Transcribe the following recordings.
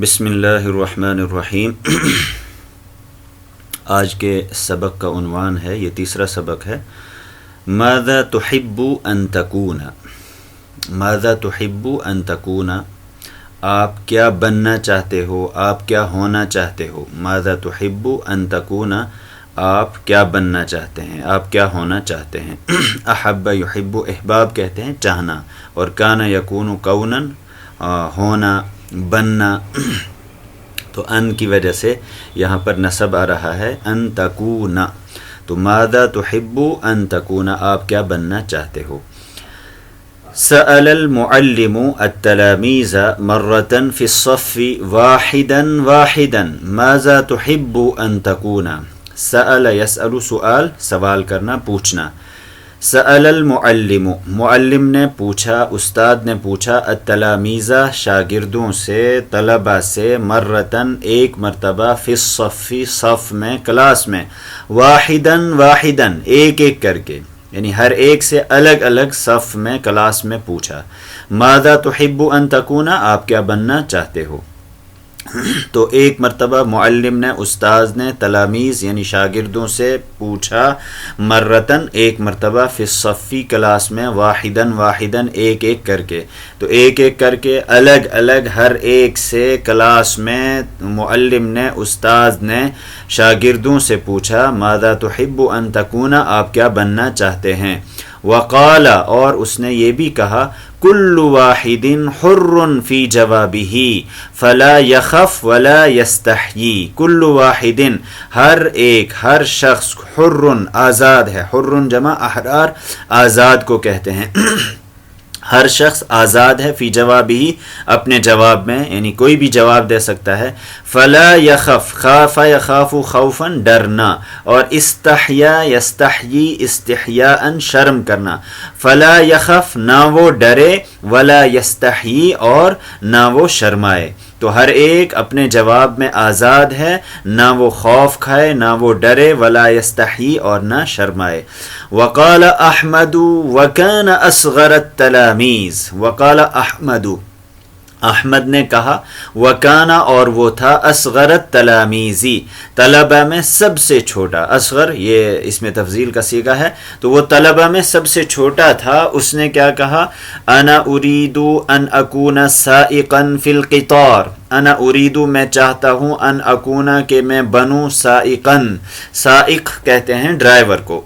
بسم اللہ الرحمن الرحیم۔ آج کے سبق کا عنوان ہے، یہ تیسرا سبق ہے، ماذا تحب ان تکون۔ ماذا تحب ان تکون، آپ کیا بننا چاہتے ہو، آپ کیا ہونا چاہتے ہو۔ ماذا تحب ان تکون، آپ کیا بننا چاہتے ہیں، آپ کیا ہونا چاہتے ہیں۔ احب یحب، احباب کہتے ہیں چاہنا، اور کان یکون کونا، ہونا بننا۔ تو ان کی وجہ سے یہاں پر نصب آ رہا ہے، ان تکون۔ تو ماذا تحب ان تکون، آپ کیا بننا چاہتے ہو۔ سأل المعلم التلاميذ مرة في الصف واحدا واحدا ماذا تحب ان تكون۔ سأل يسأل، سؤال سوال کرنا، پوچھنا۔ سأل المعلم، معلم نے پوچھا، استاد نے پوچھا، التلاميذ شاگردوں سے، طلبہ سے، مرتن ایک مرتبہ، فی الصف صف میں، کلاس میں، واحدا واحدا ایک ایک کر کے، یعنی ہر ایک سے الگ الگ صف میں، کلاس میں پوچھا، ماذا تحب ان تکون، آپ کیا بننا چاہتے ہو۔ تو ایک مرتبہ معلم نے، استاذ نے، تلامیذ یعنی شاگردوں سے پوچھا، مرتن ایک مرتبہ، فی الصفی کلاس میں، واحدن واحدن ایک ایک کر کے۔ تو ایک ایک کر کے الگ الگ ہر ایک سے کلاس میں معلم نے، استاذ نے شاگردوں سے پوچھا، ماذا تحب ان تکون، آپ کیا بننا چاہتے ہیں۔ وقال، اور اس نے یہ بھی کہا، کل واحد حر فی جوابہ فلا یخف ولا یستحیی۔ کل واحد، ہر ایک، ہر شخص، حر آزاد ہے، حر جمع احرار، آزاد کو کہتے ہیں۔ ہر شخص آزاد ہے، فی جوابہ اپنے جواب میں، یعنی کوئی بھی جواب دے سکتا ہے۔ فلا یخف، خاف یخاف خوفا ڈرنا، اور استحیا یستحیی استحیاء شرم کرنا۔ فلا یخف نہ وہ ڈرے، ولا یستحیی اور نہ وہ شرمائے۔ تو ہر ایک اپنے جواب میں آزاد ہے، نہ وہ خوف کھائے، نہ وہ ڈرے، ولا یستحیی اور نہ شرمائے۔ وقال احمد وکان اصغر التلاميذ، وقال احمد، احمد نے کہا، وکانا اور وہ تھا، اصغر التلاميذ طلبہ میں سب سے چھوٹا۔ اصغر یہ اس میں تفضیل کا صیغہ ہے، تو وہ طلبہ میں سب سے چھوٹا تھا۔ اس نے کیا کہا، انا اريد ان اكون سائقا في القطار، انا اريد میں چاہتا ہوں، ان اكون کہ میں بنوں، سائقا، سائق کہتے ہیں ڈرائیور کو،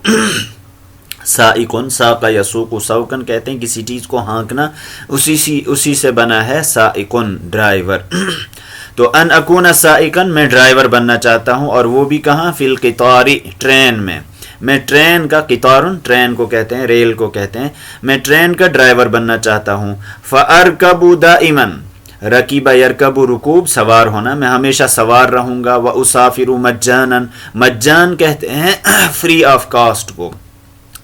سائقن، ساق یسوق سوقن کہتے ہیں کسی چیز کو ہانکنا، اسی سے بنا ہے سائقن، ڈرائیور۔ تو ان اکون سائقن، میں ڈرائیور بننا چاہتا ہوں، اور وہ بھی کہاں، فی القطار، ٹرین میں۔ میں ٹرین کا، قطارن ٹرین کو کہتے ہیں، ریل کو کہتے ہیں، میں ٹرین کا ڈرائیور بننا چاہتا ہوں۔ فارکب دائما، رکیب یرکب رکوب سوار ہونا، میں ہمیشہ سوار رہوں گا۔ واسافر مجانا، مجان کہتے ہیں فری آف کاسٹ کو،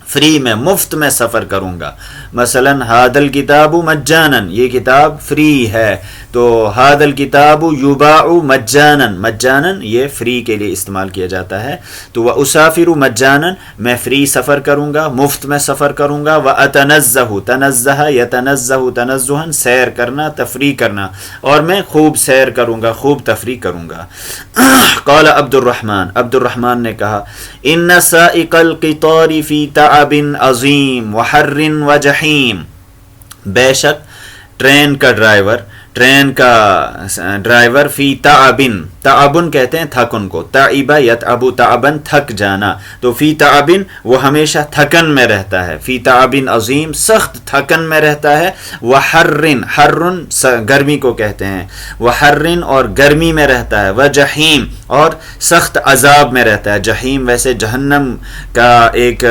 فری میں، مفت میں سفر کروں گا۔ مثلا ھذا الکتاب مجانا، یہ کتاب فری ہے، تو ھذا الکتاب یباع مجانا، مجانا یہ فری کے لیے استعمال کیا جاتا ہے۔ تو واسافر مجانا، میں فری سفر کروں گا، مفت میں سفر کروں گا۔ واتنزہ، تنزہ یتنزہ تنزہا، سیر کرنا، تفریح کرنا، اور میں خوب سیر کروں گا، خوب تفریح کروں گا۔ قال عبد الرحمن نے کہا، ان سائق القطار فی تعب عظیم وحر وجحیم، بے شک ٹرین کا ڈرائیور فی تعبن، تعبن کہتے ہیں تھکن کو، تعب یتعب تعبن تھک جانا، تو فی تعبن وہ ہمیشہ تھکن میں رہتا ہے، فی تعبن عظیم سخت تھکن میں رہتا ہے۔ وحرن، حرن گرمی کو کہتے ہیں، وحرن اور گرمی میں رہتا ہے، وجحیم اور سخت عذاب میں رہتا ہے۔ جحیم ویسے جہنم کا ایک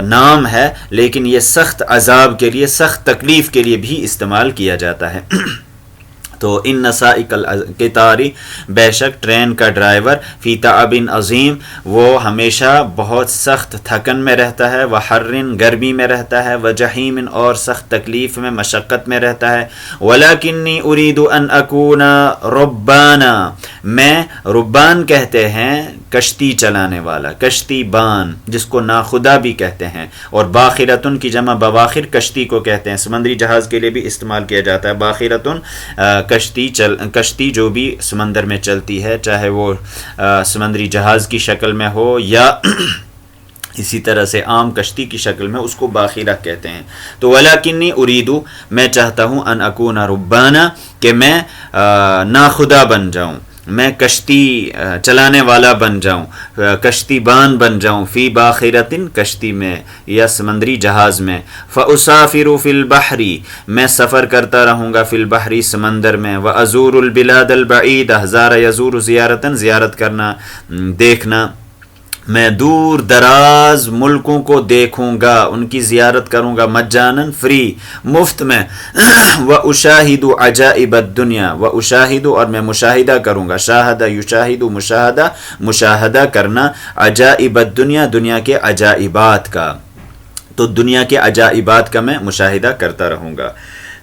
نام ہے، لیکن یہ سخت عذاب کے لیے، سخت تکلیف کے لیے بھی استعمال کیا جاتا ہے۔ تو ان سائق القطار، بے شک ٹرین کا ڈرائیور، فی تعب عظیم وہ ہمیشہ بہت سخت تھکن میں رہتا ہے، وحرن گرمی میں رہتا ہے، وجحیم اور سخت تکلیف میں، مشقت میں رہتا ہے۔ ولکنی اريد ان اكون ربانا، میں، ربان کہتے ہیں کشتی چلانے والا، کشتی بان جس کو ناخدا بھی کہتے ہیں، اور باخرتن کی جمع بواخر کشتی کو کہتے ہیں، سمندری جہاز کے لیے بھی استعمال کیا جاتا ہے باخرتن، کشتی جو بھی سمندر میں چلتی ہے، چاہے وہ سمندری جہاز کی شکل میں ہو یا اسی طرح سے عام کشتی کی شکل میں، اس کو باخرہ کہتے ہیں۔ تو ولیکنی اریدو، میں چاہتا ہوں، ان اکون ربانا، کہ میں ناخدا بن جاؤں، میں کشتی چلانے والا بن جاؤں، کشتی بان بن جاؤں، فی باخرتن کشتی میں یا سمندری جہاز میں، فاسافر فی البحر، میں سفر کرتا رہوں گا، فی البحر سمندر میں، وازور البلاد البعیدہ، زار یزور زیارتن زیارت کرنا، دیکھنا، میں دور دراز ملکوں کو دیکھوں گا، ان کی زیارت کروں گا، مجانن فری، مفت میں، واشاہد عجائب الدنیا، واشاہد اور میں مشاہدہ کروں گا، شاہد یشاہد مشاہدہ، مشاہدہ کرنا، عجائب الدنیا دنیا کے عجائبات کا، تو دنیا کے عجائبات کا میں مشاہدہ کرتا رہوں گا۔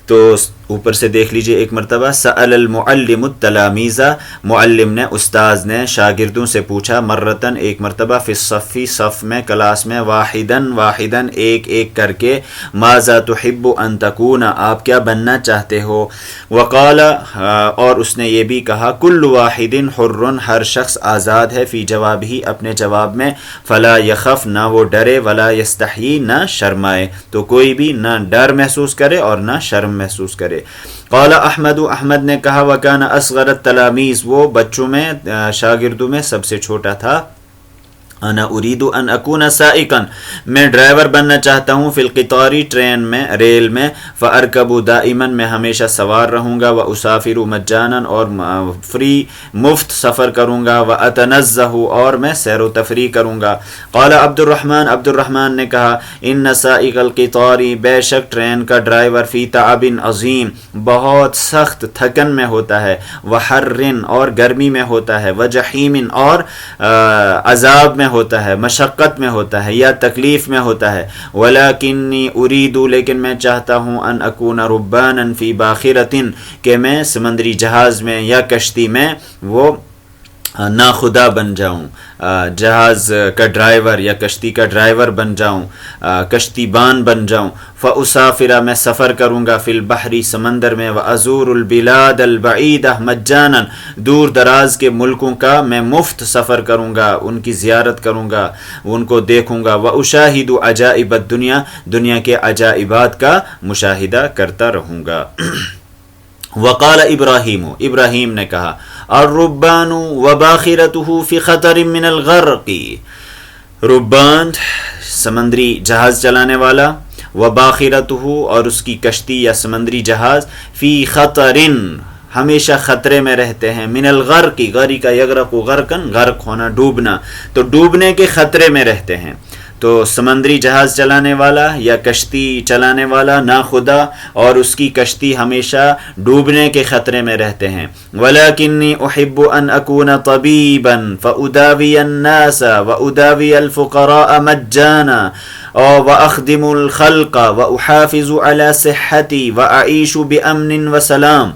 تو اوپر سے دیکھ لیجئے ایک مرتبہ، سأل المعلم التلامیذ، معلم نے، استاذ نے شاگردوں سے پوچھا، مرتن ایک مرتبہ، فی الصف صف میں، کلاس میں، واحدن ایک ایک کر کے، ماذا تحب ان تکون، آپ کیا بننا چاہتے ہو، وقال اور اس نے یہ بھی کہا، کل واحد حر، ہر شخص آزاد ہے، فی جواب ہی اپنے جواب میں، فلا یخف، نہ وہ ڈرے، ولا یستحیی، نہ شرمائے، تو کوئی بھی نہ ڈر محسوس کرے اور نہ شرم محسوس کرے۔ قال احمد، احمد نے کہا، وکان اصغر التلامیذ، وہ بچوں میں شاگردوں میں سب سے چھوٹا تھا، انا اريد ان اكون سائقا، میں ڈرائیور بننا چاہتا ہوں، فی القطار ٹرین میں، ریل میں، فارکب دائما، میں ہمیشہ سوار رہوں گا، واسافر مجانا اور فری مفت سفر کروں گا، واتنزہ اور میں سیر و تفریح کروں گا۔ قال عبد الرحمن نے کہا، ان سائق القطار، بے شک ٹرین کا ڈرائیور، فی تعب عظیم، بہت سخت تھکن میں ہوتا ہے، وحر اور گرمی میں ہوتا ہے، وجحیم اور عذاب میں ہوتا ہے، مشقت میں ہوتا ہے یا تکلیف میں ہوتا ہے، ولیکنی اريد، لیکن میں چاہتا ہوں، ان اکون ربانا فی باخرۃ، کہ میں سمندری جہاز میں یا کشتی میں وہ ناخدا بن جاؤں، جہاز کا ڈرائیور یا کشتی کا ڈرائیور بن جاؤں، کشتی بان بن جاؤں، فاسافر، میں سفر کروں گا، فی البحر سمندر میں، وازور البلاد البعیدہ مجانا، دور دراز کے ملکوں کا میں مفت سفر کروں گا، ان کی زیارت کروں گا، ان کو دیکھوں گا، واشاہد عجائب الدنیا، دنیا کے عجائبات کا مشاہدہ کرتا رہوں گا۔ وقال ابراہیم نے کہا، الربان وباخرته فی خطر من الغرق، ربان سمندری جہاز چلانے والا، وباخرته اور اس کی کشتی یا سمندری جہاز، فی خطر ہمیشہ خطرے میں رہتے ہیں، من الغرق، غرق یغرق غرقا، غرق ہونا، ڈوبنا، تو ڈوبنے کے خطرے میں رہتے ہیں۔ تو سمندری جہاز چلانے والا یا کشتی چلانے والا ناخدا اور اس کی کشتی ہمیشہ ڈوبنے کے خطرے میں رہتے ہیں۔ ولیکنی احب ان اکون طبیبا فاداوی الناس واداوی الفقراء مجانا واخدم الخلق واحافظ على صحتی واعیش بامن وسلام۔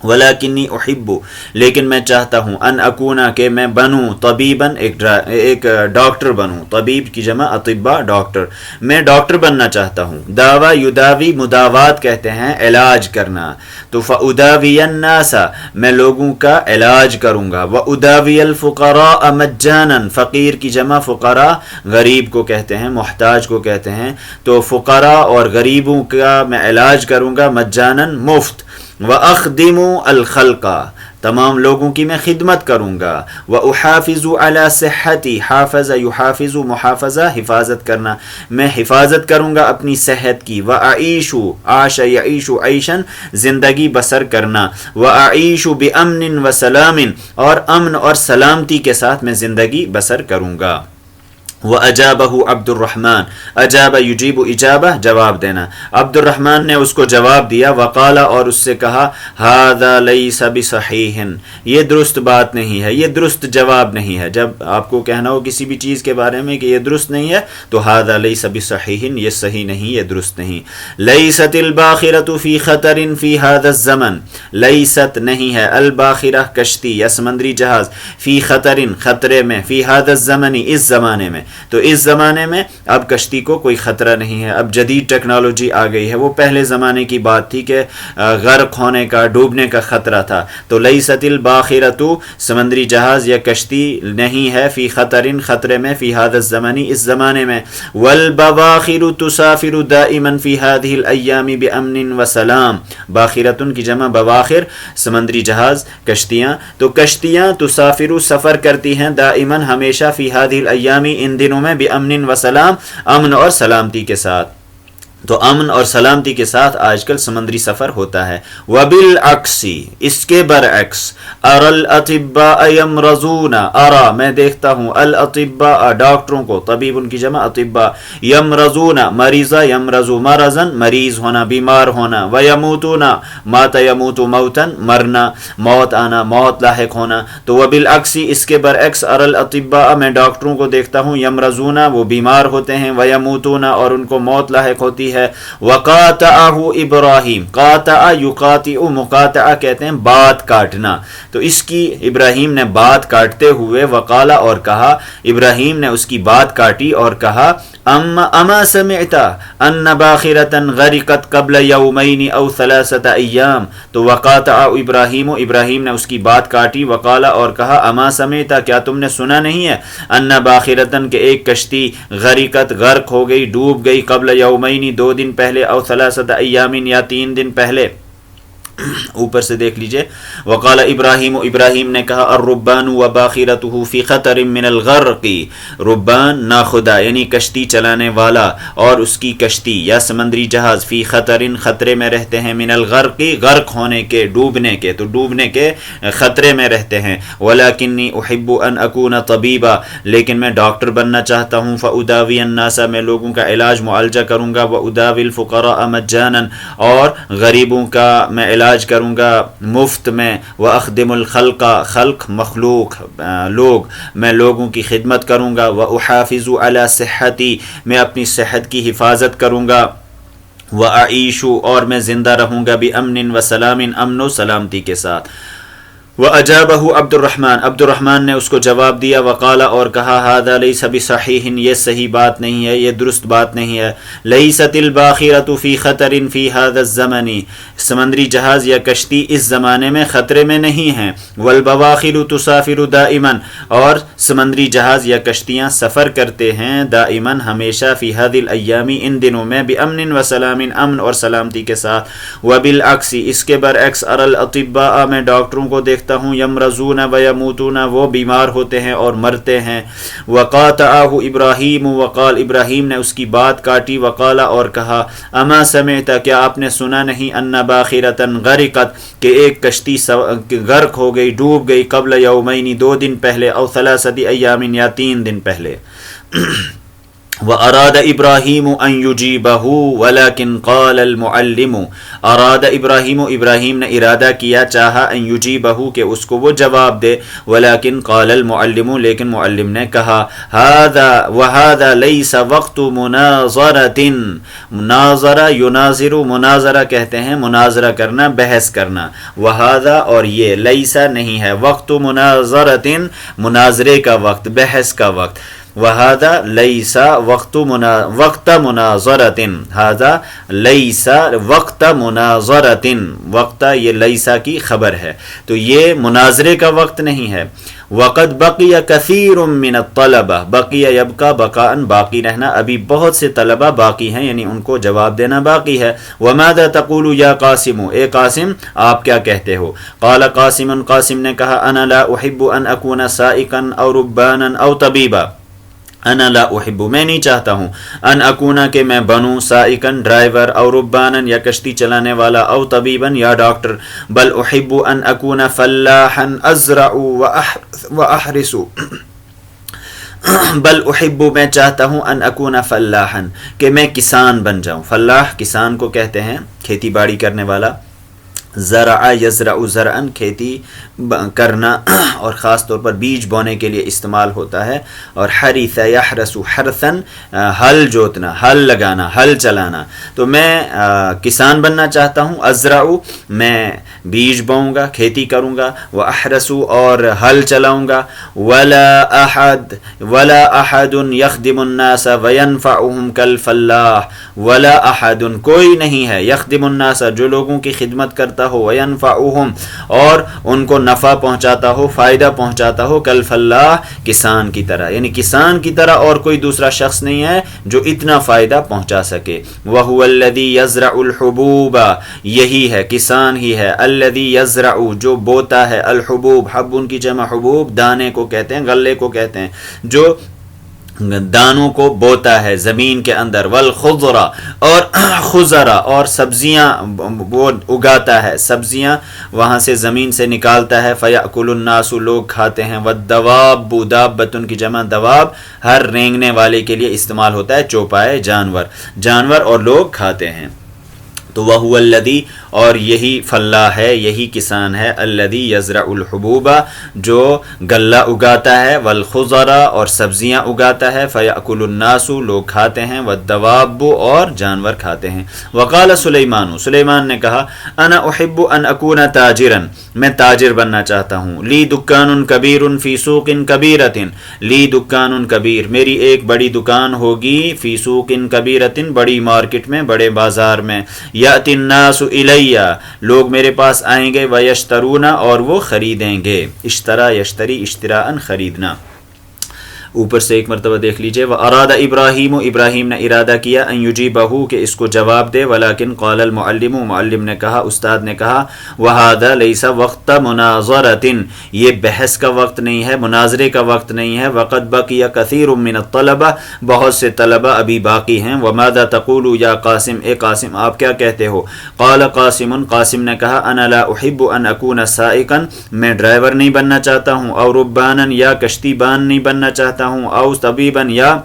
ولیکنی احب، لیکن میں چاہتا ہوں، ان اکونا، کہ میں بنوں، طبیباً ایک ڈاکٹر بنوں، طبیب کی جمع اطباء، ڈاکٹر، میں ڈاکٹر بننا چاہتا ہوں۔ داوا یداوی، مداوات کہتے ہیں علاج کرنا، تو فاداوی الناس، میں لوگوں کا علاج کروں گا، واداوی الفقراء مجانا، فقیر کی جمع فقراء، غریب کو کہتے ہیں، محتاج کو کہتے ہیں، تو فقراء اور غریبوں کا میں علاج کروں گا، مجانا مفت، وَأَخْدِمُ الْخَلْقَ، تمام لوگوں کی میں خدمت کروں گا، وَأُحَافِظُ عَلَى صِحَّتِي، حافظ یحافظ، محافظہ حفاظت کرنا، میں حفاظت کروں گا اپنی صحت کی، وَأَعِيشُ عاش يعيش عيشاً، زندگی بسر کرنا، وَأَعِيشُ بِأَمْنٍ وَسَلَامٍ، اور امن اور سلامتی کے ساتھ میں زندگی بسر کروں گا۔ وَأَجَابَهُ عبد الرحمن، اجاب یجیب اجابہ جواب دینا، عبد الرحمن نے اس کو جواب دیا، وقال اور اس سے کہا، هذا ليس بصحيح، یہ درست بات نہیں ہے، یہ درست جواب نہیں ہے۔ جب آپ کو کہنا ہو کسی بھی چیز کے بارے میں کہ یہ درست نہیں ہے تو هذا ليس بصحيح، یہ صحیح نہیں، یہ درست نہیں۔ ليست الباخرة في خطر في هذا الزمن، ليست نہیں ہے، الباخرہ کشتی یا سمندری جہاز، فی خطر خطرے میں، فی هذا الزمن اس زمانے میں، تو اس زمانے میں اب کشتی کو کوئی خطرہ نہیں ہے، اب جدید ٹیکنالوجی آ گئی ہے، وہ پہلے زمانے کی بات تھی کہ غرق ہونے کا، ڈوبنے کا خطرہ تھا۔ تو لیست الباخرۃ سمندری جہاز یا کشتی نہیں ہے، فی خطر خطرے میں، فی هذا الزمن اس زمانے میں، والبواخر تسافر دائما فی هذه الايام بامن وسلام، باخرۃ کی جمع بواخر، سمندری جہاز کشتیاں، تو کشتیاں تسافر سفر کرتی ہیں، دائما ہمیشہ، فی هذه الايام ان دنوں میں، بامن وسلام امن اور سلامتی کے ساتھ، تو امن اور سلامتی کے ساتھ آج کل سمندری سفر ہوتا ہے۔ وبالعکس اس کے برعکس، ارى الاطباء يمرضون، ارى میں دیکھتا ہوں، الاطباء ڈاکٹروں کو، طبیب ان کی جمع اطباء، يمرضون مریضہ، يمرض مرضا مریض ہونا، بیمار ہونا، ويموتون مات يموت موتا مرنا، موت آنا، موت لاحق ہونا، تو وبالعکس اس کے برعکس، ارى الاطباء میں ڈاکٹروں کو دیکھتا ہوں، يمرضون وہ بیمار ہوتے ہیں، ويموتون اور ان کو موت لاحق ہوتی ہے۔ وقاطعہ ابراہیم، قاطع یقاطع، مقاطعہ کہتے ہیں بات کاٹنا، تو اس کی ابراہیم نے بات کاٹتے ہوئے، وقالا اور کہا، ابراہیم نے اس کی بات کاٹی اور کہا، اما سمعت ان باخرة غرقت قبل یومین او ثلاثة ایام، تو وقاطع ابراہیم، ابراہیم نے اس کی بات کاٹی، وقالا اور کہا، اما سمعت کیا تم نے سنا نہیں ہے، ان باخرة کہ ایک کشتی، غرقت غرق ہو گئی، ڈوب گئی، قبل یومین دو دن پہلے، او ثلاثة ایام یا 3 دن پہلے۔ اوپر سے دیکھ لیجئے، وقال ابراہیم، ابراہیم نے کہا، الربان وباخرته فی خطر من الغرق، ربان ناخدا یعنی کشتی چلانے والا اور اس کی کشتی یا سمندری جہاز، فی خطر خطرے میں رہتے ہیں، من الغرق غرق ہونے کے، ڈوبنے کے، تو ڈوبنے کے خطرے میں رہتے ہیں، ولکنی احب ان اکون طبیبا، لیکن میں ڈاکٹر بننا چاہتا ہوں، فاداوی الناس میں لوگوں کا علاج معالجہ کروں گا، واداوی الفقراء مجانا اور غریبوں کا میں علاج کروں گا مفت میں، واخدم الخلق خلق مخلوق لوگ، میں لوگوں کی خدمت کروں گا، واحافظ علی صحتی میں اپنی صحت کی حفاظت کروں گا، واعیش اور میں زندہ رہوں گا، بامن وسلام امن و سلامتی کے ساتھ۔ وَأَجَابَهُ عبد الرحمن، عبد الرحمن نے اس کو جواب دیا، وقال اور کہا، هذا ليس بصحيح، یہ صحیح بات نہیں ہے، یہ درست بات نہیں ہے، ليست الباخرة في خطر في هذا الزمن، سمندری جہاز یا کشتی اس زمانے میں خطرے میں نہیں ہیں، والبواخر تسافر دائما اور سمندری جہاز یا کشتیاں سفر کرتے ہیں دائما ہمیشہ، في هذه الايام ان دنوں میں، بامن وسلام امن اور سلامتی کے ساتھ، وبالعکس اس کے برعکس، ارى الاطباء میں ڈاکٹروں کو دیکھتا ہوں، یمرضون ویموتون وہ بیمار ہوتے ہیں اور مرتے ہیں، وقاطعہ ابراہیم، وقال ابراہیم نے اس کی بات کاٹی، وقال اور کہا، اما سمعت کیا آپ نے سنا نہیں، ان باخرة غرقت کہ ایک کشتی غرق ہو گئی، ڈوب گئی، قبل یومین 2 دن پہلے، او 3 ایام یا 3 دن پہلے۔ وَأَرَادَ إِبْرَاهِيمُ أَن يُجِيبَهُ وَلَكِنْ قَالَ الْمُعَلِّمُ، اراد ابراہیم، ابراہیم نے ارادہ کیا، چاہا، ان يُجِيبَهُ کہ اس کو وہ جواب دے، وَلَكِنْ قَالَ الْمُعَلِّمُ لیکن معلم نے کہا، هَذَا وَهَذَا لَيْسَ وَقْتُ مُنَاظَرَةٍ، مناظرہ يناظر، مناظرہ کہتے ہیں مناظرہ کرنا، بحث کرنا، وَهَذَا اور یہ، لَيْسَ نہیں ہے، وقت مناظرة مناظرے کا وقت، بحث کا وقت، وَهَذَا لَيْسَ وقت مناظرة، هذا لَيْسَ وقت مناظرة، وقت یہ لیسا کی خبر ہے، تو یہ مناظرے کا وقت نہیں ہے۔ وقد بقی کثیر من الطلبہ، بقی یبقى بقاء باقی رہنا، ابھی بہت سے طلبہ باقی ہیں، یعنی ان کو جواب دینا باقی ہے۔ وماذا تقول یا قاسم، اے قاسم آپ کیا کہتے ہو؟ قال قاسم، قاسم نے کہا، انا لا احب ان اکون سائقا او ربانا او طبیبا، انا لا احب میں نہیں چاہتا ہوں، ان اکونا کہ میں بنوں، سائقن ڈرائیور، او ربانا یا کشتی چلانے والا، او طبیبا یا ڈاکٹر، بل احب ان اکونا فلاحا ازرع واحرس، بل احب میں چاہتا ہوں ان اکون فلاحا کہ میں کسان بن جاؤں. فلاح کسان کو کہتے ہیں کھیتی باڑی کرنے والا. زرع یزرع زرعا کھیتی کرنا اور خاص طور پر بیج بونے کے لیے استعمال ہوتا ہے. اور حرث یحرث حرثا ہل جوتنا ہل لگانا ہل چلانا. تو میں کسان بننا چاہتا ہوں. ازرع میں بیج بوؤں گا کھیتی کروں گا. واحرث اور ہل چلاؤں گا. ولا احد یخدم الناس وینفعهم کالفلاح. ولا احد کوئی نہیں ہے یخدم الناس جو لوگوں کی خدمت کرتا ہو وینفعهم اور ان کو نفع پہنچاتا ہو فائدہ پہنچاتا ہو کالفلاح کسان کی طرح. یعنی کسان کی طرح اور کوئی دوسرا شخص نہیں ہے جو اتنا فائدہ پہنچا سکے. وهو الذی یزرع الحبوب یہی ہے کسان ہی ہے. الذی یزرع جو بوتا ہے. الحبوب حب ان کی جمع حبوب دانے کو کہتے ہیں غلے کو کہتے ہیں جو دانوں کو بوتا ہے زمین کے اندر. والخضرا اور خضرا اور سبزیاں وہ اگاتا ہے سبزیاں وہاں سے زمین سے نکالتا ہے. فیأکل الناس لوگ کھاتے ہیں. والدواب دابۃ کی جمع دواب ہر رینگنے والے کے لیے استعمال ہوتا ہے چوپائے جانور اور لوگ کھاتے ہیں. تو وہو الذی اور یہی فلاح ہے یہی کسان ہے. الذی یزرع الحبوب جو غلہ اگاتا ہے. والخضر اور سبزیاں اگاتا ہے. فیأکل الناس لوگ کھاتے ہیں. والدواب اور جانور کھاتے ہیں. وقال سلیمان نے کہا انا احب ان اکون تاجرا میں تاجر بننا چاہتا ہوں. لی دکان کبیر فی سوق کبیرۃ. لی دکان کبیر میری ایک بڑی دکان ہوگی. فی سوق کبیرۃ بڑی مارکیٹ میں بڑے بازار میں. یأتی الناس الی لوگ میرے پاس آئیں گے. ویشترون اور وہ خریدیں گے. اشترا یشتری اشتراء خریدنا. اوپر سے ایک مرتبہ دیکھ لیجئے. واراد ابراہیم نے ارادہ کیا ان یجیبہ کہ اس کو جواب دے. ولیکن قال المعلم معلم نے کہا استاد نے کہا وہذا لیس وقت مناظرۃ یہ بحث کا وقت نہیں ہے مناظرے کا وقت نہیں ہے. وقد بقی کثیر من الطلبہ بہت سے طلبہ ابھی باقی ہیں. وماذا تقول یا قاسم اے قاسم آپ کیا کہتے ہو. قال قاسم نے کہا انا لا احب ان اکون سائقا میں ڈرائیور نہیں بننا چاہتا ہوں. اور ربانا یا کشتی بان نہیں بننا چاہتا ہوں. او طبیبا یا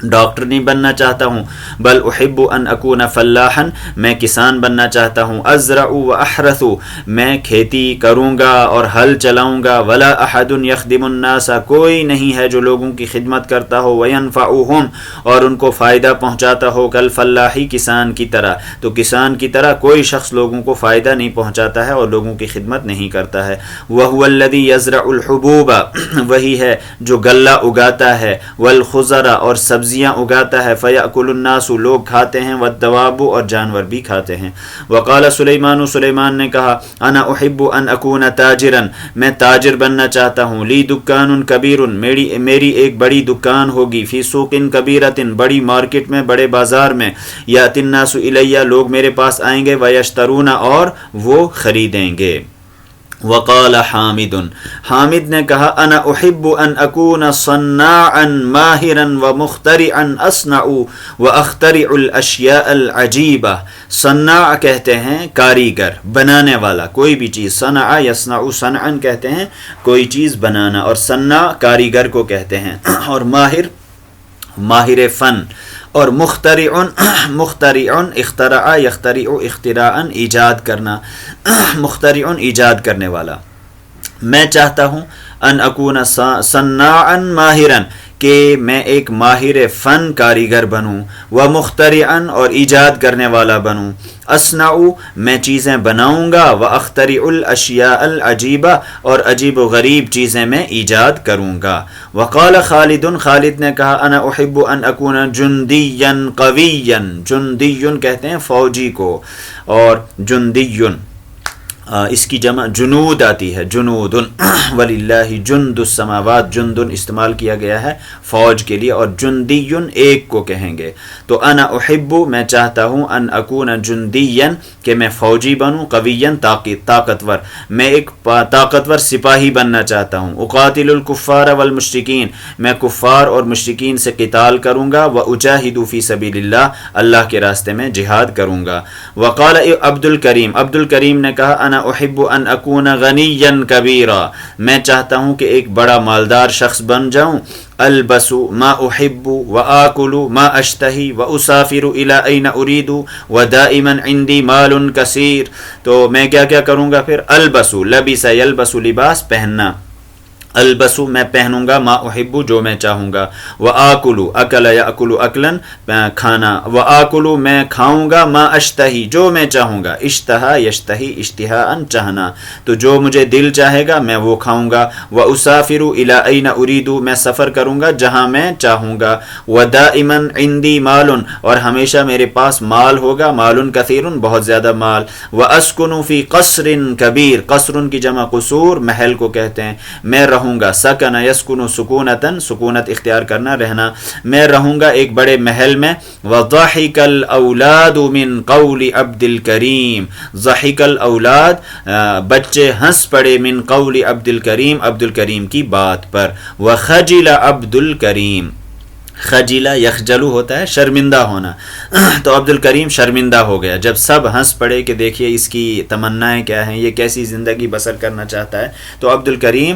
ڈاکٹر نہیں بننا چاہتا ہوں. بل احب ان اکون فلاحا میں کسان بننا چاہتا ہوں. ازرع واحرث میں کھیتی کروں گا اور ہل چلاؤں گا. ولا احد یخدم الناس کوئی نہیں ہے جو لوگوں کی خدمت کرتا ہو. وینفعهم اور ان کو فائدہ پہنچاتا ہو. کالفلاحی کسان کی طرح. تو کسان کی طرح کوئی شخص لوگوں کو فائدہ نہیں پہنچاتا ہے اور لوگوں کی خدمت نہیں کرتا ہے. وهو الذی یزرع الحبوب وہی ہے جو غلہ اگاتا ہے. والخضر اور سبزیاں اگاتا ہے. فیأکل الناس لوگ کھاتے ہیں. والدواب اور جانور بھی کھاتے ہیں. وقال سلیمان نے کہا انا احب ان اکون تاجرا میں تاجر بننا چاہتا ہوں. لی دکان کبیر میری ایک بڑی دکان ہوگی. فی سوق کبیرۃ بڑی مارکیٹ میں بڑے بازار میں. یأتی الناس الی لوگ میرے پاس آئیں گے. ویشترون اور وہ خریدیں گے. وقال حامد نے کہا انا احب ان اکون صناعا ماہرا ومخترعا اصنع واخترع الاشیاء العجیبہ. صناع کہتے ہیں کاریگر بنانے والا کوئی بھی چیز. صنع یصنع صنعا کہتے ہیں کوئی چیز بنانا اور صناع کاریگر کو کہتے ہیں. اور ماہر فن. اور مخترع اخترع یخترع اختراعا ایجاد کرنا. مخترع ایجاد کرنے والا. میں چاہتا ہوں ان اکون صناعا ماہرا کہ میں ایک ماہر فن کاریگر بنوں. و مخترعا اور ایجاد کرنے والا بنوں. اصنع میں چیزیں بناؤں گا. و اخترع الاشیاء العجیبہ اور عجیب و غریب چیزیں میں ایجاد کروں گا. وقال خالد نے کہا انا احب ان اکون جندیا قویا. جندی کہتے ہیں فوجی کو. اور جندی اس کی جمع جنود آتی ہے. جنود وللہ جند السماوات. جند استعمال کیا گیا ہے فوج کے لیے. اور جندی ایک کو کہیں گے. تو انا احب میں چاہتا ہوں ان اکون جندیا کہ میں فوجی بنوں. قویا طاقتور میں ایک طاقتور سپاہی بننا چاہتا ہوں. اقاتل الکفار والمشرکین میں کفار اور مشرکین سے قتال کروں گا. واجاہد فی سبیل اللہ اللہ کے راستے میں جہاد کروں گا. وقال عبد الکریم نے کہا انا انا احب ان اکون غنیا کبیرا، میں چاہتا ہوں کہ ایک بڑا مالدار شخص بن جاؤں. البس ما احب واکل ما اشتہی واسافر الی این ارید ودائما عندي مال کثیر. تو میں کیا کیا کروں گا پھر؟ البس، لبس یلبس لباس پہننا، البسو میں پہنوں گا، ما احب جو میں چاہوں گا، وآکلو اکل یاکل اکلن کھانا، وآکلو میں کھاؤں گا، ما اشتہی جو میں چاہوں گا، اشتہا یشتہی اشتہاء چاہنا، تو جو مجھے دل چاہے گا میں وہ کھاؤں گا، واسافر الی این ارید میں سفر کروں گا جہاں میں چاہوں گا، ودائما عندی مال اور ہمیشہ میرے پاس مال ہوگا، مال کثیر بہت زیادہ مال، واسکن فی قصر کبیر، قصر کی جمع قصور محل کو کہتے ہیں، میں رہوں گا، سکن یسکن سکونتن سکونت اختیار کرنا رہنا، میں رہوں گا ایک بڑے محل میں، وضحک الاولاد من قول عبد الکریم، ضحک الاولاد بچے ہنس پڑے، من قول عبد الکریم عبد الکریم کی بات پر، وخجل عبد الکریم، خجیلہ یخجلو ہوتا ہے شرمندہ ہونا، تو عبد الکریم شرمندہ ہو گیا جب سب ہنس پڑے کہ دیکھیے اس کی تمنائیں کیا ہیں، یہ کیسی زندگی بسر کرنا چاہتا ہے، تو عبد الکریم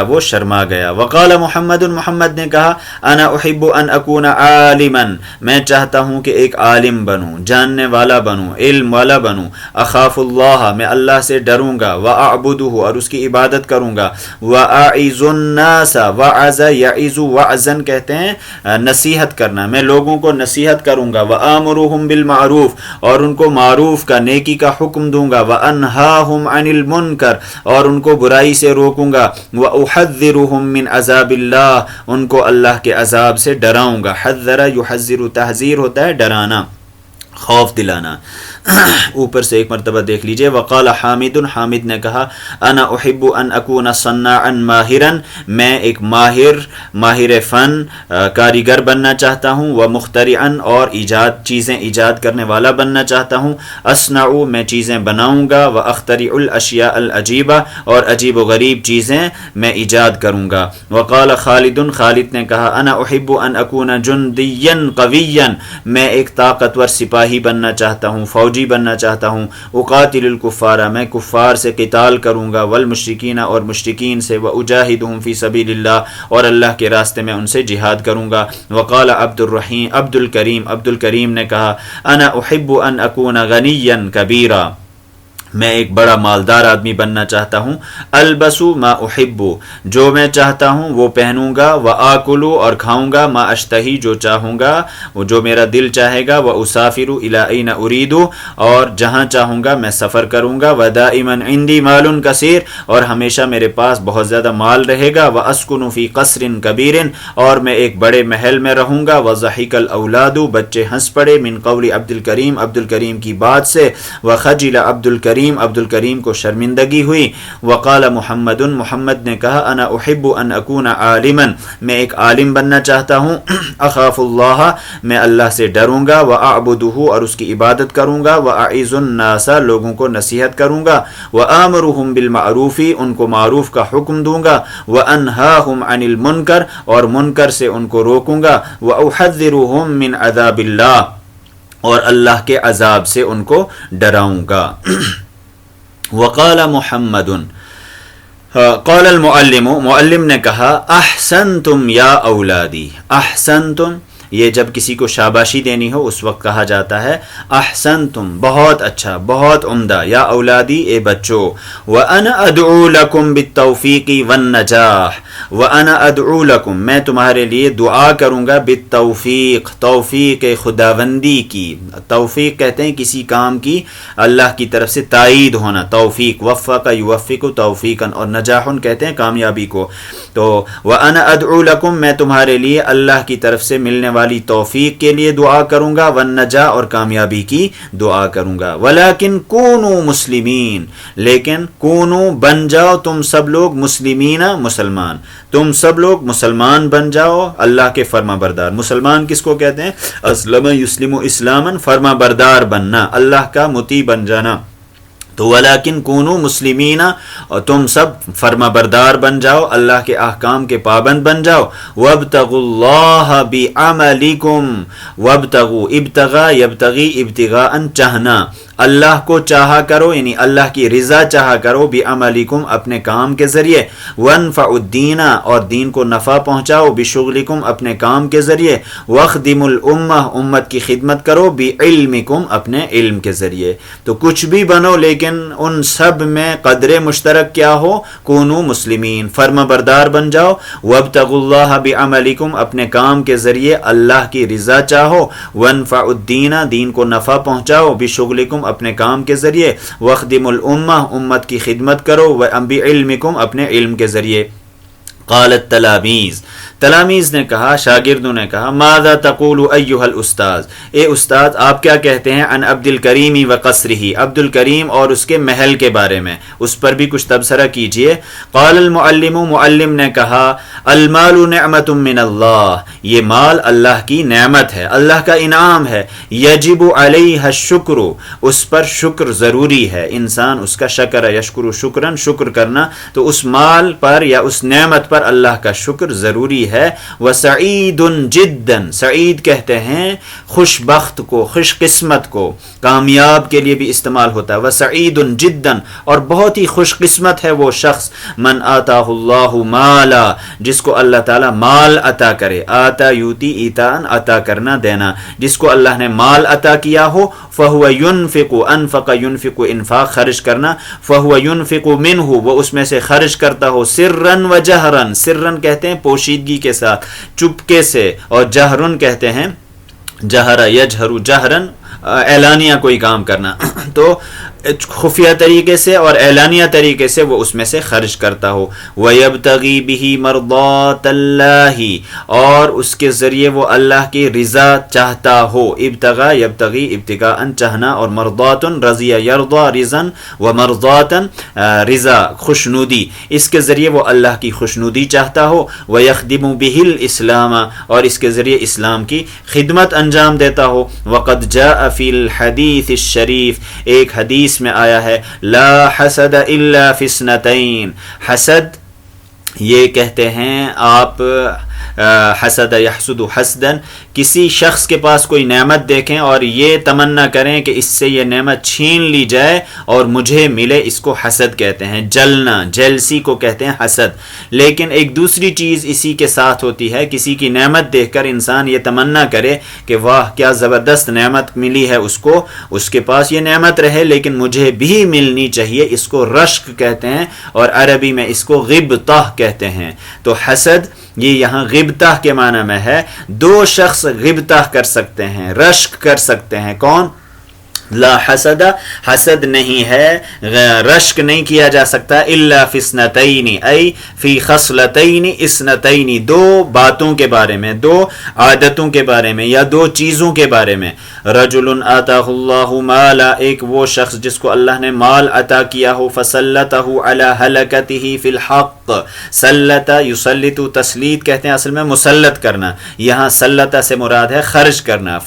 وہ شرما گیا. وقال محمد، محمد نے کہا انا احب ان اکون عالما، میں چاہتا ہوں کہ ایک عالم بنوں، جاننے والا بنوں، علم والا بنوں، اخاف اللہ میں اللہ سے ڈروں گا، واعبدہ اور اس کی عبادت کروں گا، واعظ الناس، وعظ یعظ وعظا کہتے ہیں نصیحت کرنا، میں لوگوں کو نصیحت کروں گا، وآمرهم بالمعروف اور ان کو معروف کا نیکی کا حکم دوں گا، وانہاهم عن المنکر اور ان کو برائی سے روکوں گا، واحذرهم من عذاب اللہ ان کو اللہ کے عذاب سے ڈراؤں گا. حذر یحذر تحذیر ہوتا ہے ڈرانا، خوف دلانا. اوپر سے ایک مرتبہ دیکھ لیجئے. وقال حامد، حامد نے کہا انا احب ان اکون صناعا ماہرا، میں ایک ماہر فن کاریگر بننا چاہتا ہوں، ومخترعا اور چیزیں ایجاد کرنے والا بننا چاہتا ہوں، اصنع میں چیزیں بناؤں گا، واخترع الاشیاء العجیبہ اور عجیب و غریب چیزیں میں ایجاد کروں گا. وقال خالد، خالد نے کہا انا احب ان اکون جندیا قویا، میں ایک طاقتور سپاہی بننا چاہتا ہوں، فوجی بننا چاہتا ہوں، اقاتل الکفار میں کفار سے قتال کروں گا، والمشرکین اور مشرکین سے، واجاہدہم فی سبیل اللہ اور اللہ کے راستے میں ان سے جہاد کروں گا. وقال عبد الکریم نے کہا انا احب ان اکون غنیا کبیرا، میں ایک بڑا مالدار آدمی بننا چاہتا ہوں، البسو ما احب جو میں چاہتا ہوں وہ پہنوں گا، وآکلو اور کھاؤں گا، ما اشتہی جو چاہوں گا وہ جو میرا دل چاہے گا، واسافر الی این ارید اور جہاں چاہوں گا میں سفر کروں گا، ودائما عندی مال کثیر اور ہمیشہ میرے پاس بہت زیادہ مال رہے گا، واسکن فی قصر کبیر اور میں ایک بڑے محل میں رہوں گا، وضحک الاولاد بچے ہنس پڑے، من قول عبد الکریم کی بات سے، وخجل عبد الکریم کو شرمندگی ہوئی. وقال محمد نے کہا انا احب ان اکون عالما، میں ایک عالم بننا چاہتا ہوں، اخاف اللہ میں اللہ سے ڈروں گا، واعبدہ اور اس کی عبادت کروں گا، واعظ الناس لوگوں کو نصیحت کروں گا، وآمرهم بالمعروف ان کو معروف کا حکم دوں گا، وانہاهم عن المنکر اور منکر سے ان کو روکوں گا، واحذرهم من عذاب اللہ اور اللہ کے عذاب سے ان کو ڈراؤں گا. وقال محمد، قال المعلم، معلم نے کہا احسنتم یا اولادی، احسنتم یہ جب کسی کو شاباشی دینی ہو اس وقت کہا جاتا ہے احسنتم بہت اچھا بہت عمدہ، یا اولادی اے بچوں، وانا ادعو لکم بالتوفیق والنجاح، وانا ادعو لکم میں تمہارے لیے دعا کروں گا، بالتوفیق توفیق خداوندی کی، توفیق کہتے ہیں کسی کام کی اللہ کی طرف سے تائید ہونا، توفیق وفق یوفق توفیقا، اور نجاح کہتے ہیں کامیابی کو. تو وانا ادعو لکم میں تمہارے لیے اللہ کی طرف سے ملنے والی توفیق کے لیے دعا کروں گا، والنجاح اور کامیابی کی دعا کروں گا. ولیکن کونوا مسلمین، لیکن کونوا بن جاؤ تم سب لوگ، مسلمین مسلمان، تم سب لوگ مسلمان بن جاؤ، اللہ کے فرما بردار. مسلمان کس کو کہتے ہیں؟ اسلم یسلم اسلاما، فرما بردار بننا، اللہ کا مطیع بن جانا. تو ولیکن کونوا مسلمین اور تم سب فرما بردار بن جاؤ، اللہ کے احکام کے پابند بن جاؤ. وابتغوا اللہ بعملکم، وابتغوا ابتغاء یبتغی ابتغاء چاہنا، اللہ کو چاہا کرو یعنی اللہ کی رضا چاہا کرو، بعملکم اپنے کام کے ذریعے، وانفع الدین اور دین کو نفع پہنچاؤ، بشغلکم اپنے کام کے ذریعے، واخدموا الامہ امت کی خدمت کرو، بعلمکم اپنے علم کے ذریعے۔ تو کچھ بھی بنو لیکن ان سب میں قدر مشترک کیا ہو، کونوا مسلمین، فرما بردار بن جاؤ، وابتغوا اللہ بعملکم اپنے کام کے ذریعے اللہ کی رضا چاہو، وانفع الدین دین کو نفع پہنچاؤ، بشغلکم اپنے کام کے ذریعے، واخدموا الامہ امت کی خدمت کرو، بعلمکم اپنے علم کے ذریعے۔ قال التلاميذ، تلاميذ نے کہا، شاگردوں نے کہا، ماذا تقول ایھا الاستاذ، اے استاد آپ کیا کہتے ہیں، عن عبد الکریم و قصرہ، عبد الکریم اور اس کے محل کے بارے میں، اس پر بھی کچھ تبصرہ کیجئے۔ قال المعلم، معلم نے کہا، المال نعمت من اللہ، یہ مال اللہ کی نعمت ہے، اللہ کا انعام ہے، یجب علیہ الشکر، اس پر شکر ضروری ہے، انسان اس کا شکر یشکر شکرن، شکر کرنا، تو اس مال پر یا اس نعمت پر اللہ کا شکر ضروری ہے۔ وسعید جدا، سعید کہتے ہیں خوش بخت کو، خوش قسمت کو، کامیاب کے لیے بھی استعمال ہوتا ہے، وسعید جدا، اور بہت ہی خوش قسمت ہے وہ شخص، من آتاہ اللہ مالا، جس کو اللہ تعالیٰ مال عطا کرے، آتا یوتی ایتان، عطا کرنا دینا، جس کو اللہ نے مال عطا کیا ہو، فہو ینفق، انفق ینفق انفاق خرچ کرنا، فہو ینفق منہ، وہ اس میں سے خرچ کرتا ہو، سرن و جہرن، سرن کہتے ہیں پوشیدگی کے ساتھ، چپکے سے، اور جہرن کہتے ہیں جہر یجہر جہرن، اعلانیہ کوئی کام کرنا، تو خفیہ طریقے سے اور اعلانیہ طریقے سے وہ اس میں سے خرچ کرتا ہو، وَيَبْتَغِي بِهِ مَرْضَاتَ اللَّهِ، اور اس کے ذریعے وہ اللہ کی رضا چاہتا ہو، ابتغا یبتغی ابتغاء چاہنا، اور مرضات رضی یرضا رضن، ومرضات رضا خوشنودی، اس کے ذریعے وہ اللہ کی خوشنودی چاہتا ہو، وَيَخْدِمُ بِهِ الْإِسْلَامَ، اور اس کے ذریعے اسلام کی خدمت انجام دیتا ہو۔ وَقَدْ جَاءَ فِي الْحَدِيثِ الشَّرِيفِ، ایک حدیث میں آیا ہے، لا حسد الا فی اثنتین، حسد یہ کہتے ہیں آپ حسد یحسد حسدن، کسی شخص کے پاس کوئی نعمت دیکھیں اور یہ تمنا کریں کہ اس سے یہ نعمت چھین لی جائے اور مجھے ملے، اس کو حسد کہتے ہیں، جلنا، جیلسی کو کہتے ہیں حسد۔ لیکن ایک دوسری چیز اسی کے ساتھ ہوتی ہے، کسی کی نعمت دیکھ کر انسان یہ تمنا کرے کہ واہ کیا زبردست نعمت ملی ہے اس کو، اس کے پاس یہ نعمت رہے لیکن مجھے بھی ملنی چاہیے، اس کو رشک کہتے ہیں، اور عربی میں اس کو غبطہ کہتے ہیں۔ تو حسد یہ یہاں غبطہ کے معنی میں ہے، دو شخص غبطہ کر سکتے ہیں، رشک کر سکتے ہیں، کون؟ لا حسد، حسد نہیں ہے، رشک نہیں کیا جا سکتا، الا فی اثنتین، ای فی خصلتین اثنتین، دو باتوں کے بارے میں، دو عادتوں کے بارے میں، یا دو چیزوں کے بارے میں۔ رجل آتاہ اللہ مالا، ایک وہ شخص جس کو اللہ نے مال عطا کیا ہو، فسلطہ علی ہلکتہ فی الحق، سلط یسلط، تسلیط کہتے ہیں اصل میں مسلط کرنا، یہاں سلطہ سے مراد ہے خرچ کرنا،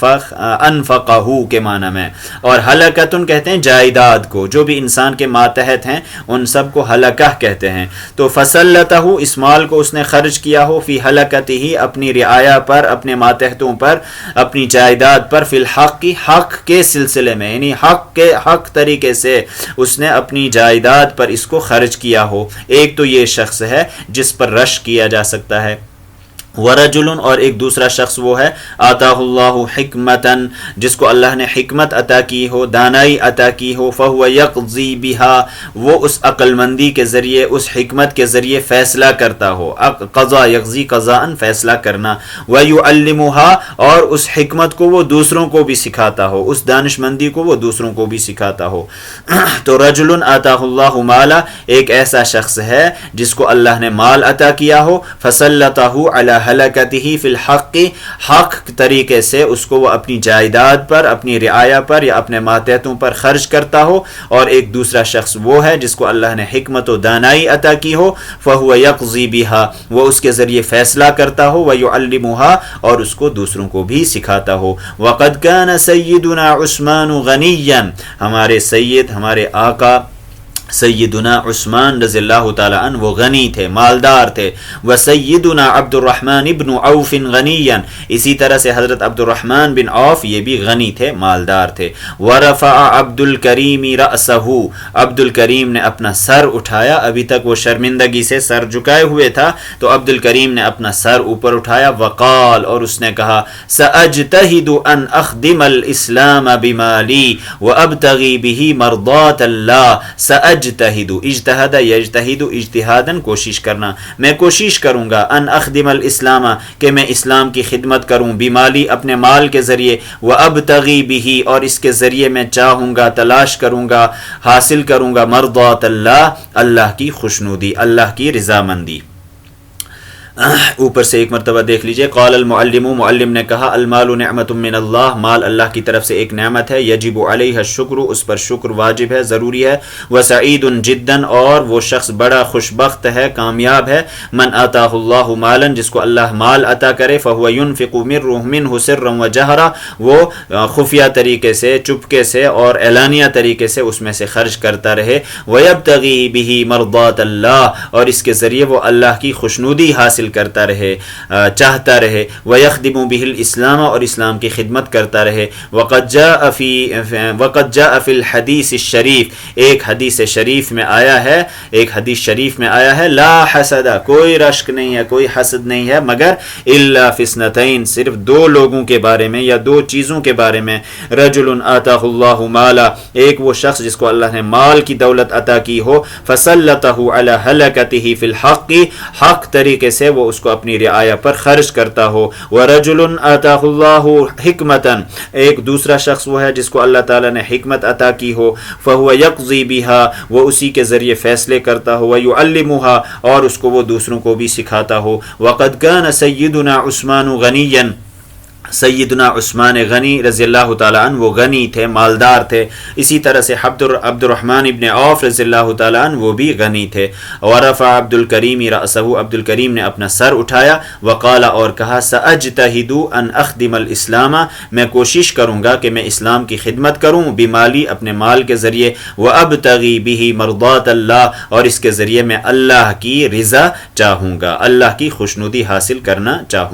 انفقہ کے معنی میں، اور ہلاکتن کہتے ہیں جائیداد کو، جو بھی انسان کے ماتحت ہیں ان سب کو ہلاکہ کہتے ہیں۔ تو فسلطہ، اس مال کو اس نے خرچ کیا ہو، فی ہلاکتہ، اپنی رعایا پر، اپنے ماتحتوں پر، اپنی جائیداد پر، فی الحق کی، حق کے سلسلے میں، یعنی حق طریقے سے اس نے اپنی جائیداد پر اس کو خرچ کیا ہو۔ ایک تو یہ شخص ہے جس پر رش کیا جا سکتا ہے، ورجل، اور ایک دوسرا شخص وہ ہے، آتاہ اللہ حکمتن، جس کو اللہ نے حکمت عطا کی ہو، دانائی عطا کی ہو، فہو یقضی بہا، وہ اس عقل مندی کے ذریعے، اس حکمت کے ذریعے فیصلہ کرتا ہو، قضا یقضی قضاءً فیصلہ کرنا، ویعلمها، اور اس حکمت کو وہ دوسروں کو بھی سکھاتا ہو، اس دانش مندی کو وہ دوسروں کو بھی سکھاتا ہو۔ تو رجل آتاہ اللہ مالا، ایک ایسا شخص ہے جس کو اللہ نے مال عطا کیا ہو، فسلطہ علی ہلاکتہ فی الحق، حق طریقے سے اس کو وہ اپنی جائیداد پر، اپنی رعایا پر یا اپنے ماتحتوں پر خرچ کرتا ہو، اور ایک دوسرا شخص وہ ہے جس کو اللہ نے حکمت و دانائی عطا کی ہو، فہو یقضی بہا، وہ اس کے ذریعے فیصلہ کرتا ہو، ویعلمها، اور اس کو دوسروں کو بھی سکھاتا ہو۔ وقد کان سیدنا عثمان غنیا، ہمارے سید، ہمارے آقا سیدنا عثمان رضی اللہ تعالی عنہ وہ غنی تھے، مالدار تھے. وسیدنا عبد الرحمن ابن عوف غنیا، اسی طرح سے حضرت عبد الرحمن بن عوف یہ بھی غنی تھے، مالدار تھے. ورفع عبد الکریم رأسہ، عبد الکریم نے اپنا سر اٹھایا، ابھی تک وہ شرمندگی سے سر جھکائے ہوئے تھا، تو عبد الکریم نے اپنا سر اوپر اٹھایا. وقال، اور اس نے کہا، سأجتہد ان اخدم الاسلام بمالی وابتغی بہ مرضات اللہ. اجتہد، اجتہد یجتہد اجتہاداً کوشش کرنا، میں کوشش کروں گا، ان اخدم الاسلام کہ میں اسلام کی خدمت کروں، بمالی اپنے مال کے ذریعے، وابتغی بہ اور اس کے ذریعے میں چاہوں گا، تلاش کروں گا، حاصل کروں گا، مرضات اللہ، اللہ کی خوشنودی، اللہ کی رضامندی. اوپر سے ایک مرتبہ دیکھ لیجئے. قال المعلم، معلم نے کہا، المال نعمت من اللہ، مال اللہ کی طرف سے ایک نعمت ہے. یجب علیہ الشکر، اس پر شکر واجب ہے، ضروری ہے. وسعید جدا، اور وہ شخص بڑا خوشبخت ہے، کامیاب ہے. من آتاہ اللہ مالا، جس کو اللہ مال عطا کرے، فہو ينفق منہ سرا وجہرا، وہ خفیہ طریقے سے، چپکے سے اور اعلانیہ طریقے سے اس میں سے خرچ کرتا رہے. ویبتغی بہ مرضات اللہ، اور اس کے ذریعے وہ اللہ کی خوشنودی حاصل کرتا رہے، چاہتا رہے. وَيَخْدِمُ بِهِ الْإِسْلَامَ، اور اسلام کی خدمت کرتا رہے. وَقَدْ جَاءَ فِي الْحَدِيثِ الشَّرِيفِ، ایک حدیث شریف میں آیا ہے، ایک حدیث شریف میں آیا ہے، لا حسد، کوئی رشک نہیں ہے، کوئی حسد نہیں ہے، مگر الا فی اثنتین، صرف دو لوگوں کے بارے میں یا دو چیزوں کے بارے میں. رجل آتاہ اللہ مالا، ایک وہ شخص جس کو اللہ نے مال کی دولت عطا کی ہو، فسلطہ علی ہلکتہ فی الحق، حق طریقے سے وہ اس کو اپنی رعایا پر خرچ کرتا ہو. ورجل آتاہ اللہ حکمتا، ایک دوسرا شخص وہ ہے جس کو اللہ تعالیٰ نے حکمت عطا کی ہو، فہو یقضی بہا، وہ اسی کے ذریعے فیصلے کرتا ہو. ویعلمہا، اور اس کو وہ دوسروں کو بھی سکھاتا ہو. وقد کان سیدنا عثمان غنیا، سیدنا عثمان غنی رضی اللہ تعالیٰ عنہ وہ غنی تھے، مالدار تھے. اسی طرح سے عبد الرحمن ابن عوف رضی اللہ تعالیٰ عنہ وہ بھی غنی تھے. ورفع عبد الکریم رأسہ، عبد الکریم نے اپنا سر اٹھایا. وقال، اور کہا، سأجتہد ان اخدم الاسلام، میں کوشش کروں گا کہ میں اسلام کی خدمت کروں، بمالی اپنے مال کے ذریعے، وابتغی بہ مرضات اللہ، اور اس کے ذریعے میں اللہ کی رضا چاہوں گا، اللہ کی خوشنودی حاصل کرنا چاہوں گا.